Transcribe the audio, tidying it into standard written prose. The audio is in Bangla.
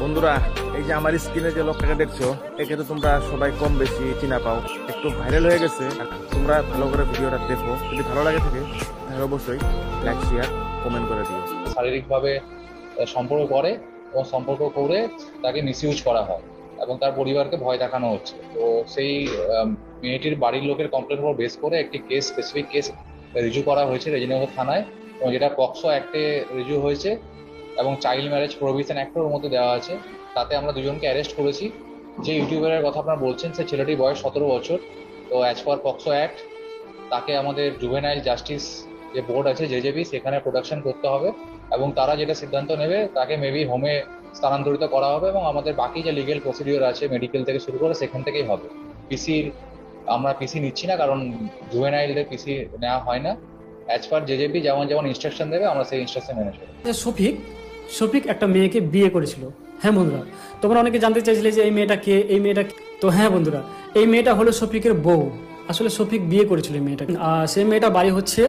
বন্ধুরা, এই যে আমার স্ক্রিনে যে লোকটাকে দেখছো, একে তো তোমরা সবাই কম বেশি চিনা পাও। একটু ভাইরাল হয়ে গেছে। তোমরা ভালো করে ভিডিওটা দেখো, যদি ভালো লাগে থাকে তাহলে অবশ্যই লাইক শেয়ার কমেন্ট করে দিও। শারীরিকভাবে সম্পর্ক করে এবং সম্পর্ক করে তাকে মিসইউজ করা হয় এবং তার পরিবারকে ভয় দেখানো হচ্ছে। তো সেই মেয়েটির বাড়ির লোকের কমপ্লেন উপর বেস করে একটি স্পেসিফিক কেস রিজু করা হয়েছে রেজিনগর থানায়, এবং যেটা পক্সো অ্যাক্টে রিজু হয়েছে এবং চাইল্ড ম্যারেজ প্রোহিবিশন অ্যাক্টের মধ্যে দেওয়া আছে। তাতে আমরা দুজনকে অ্যারেস্ট করেছি। যে ইউটিউবারের কথা আপনারা বলছেন, সে ছেলেটির বয়স 17 বছর। তো অ্যাজ পার পক্সো অ্যাক্ট তাকে আমাদের জুভেনাইল জাস্টিস যে বোর্ড আছে জেজেবি, সেখানে প্রোডাকশন করতে হবে এবং তারা যেটা সিদ্ধান্ত নেবে তাকে মেবি হোমে স্থানান্তরিত করা হবে এবং আমাদের বাকি যে লিগেল প্রসিডিওর আছে মেডিকেল থেকে শুরু করে সেখান থেকেই হবে। আমরা পিসি নিচ্ছি না, কারণ জুভেনাইলদের পিসি নেওয়া হয় না। অ্যাজ পার জেজেবি যেমন যেমন ইনস্ট্রাকশন দেবে আমরা সেই ইনস্ট্রাকশন মেনে চলব। শফিক একটা মেয়েকে বিয়ে করেছিল। হ্যাঁ বন্ধুরা, তোমরা অনেকে জানতে চাইছিলে যে এই মেয়েটা কে, এই মেয়েটা কে? তো হ্যাঁ বন্ধুরা, এই মেয়েটা হলো শফিকের বউ। আসলে শফিক বিয়ে করেছিল এই মেয়েটাকে। সেই মেয়েটা বাড়ি হচ্ছে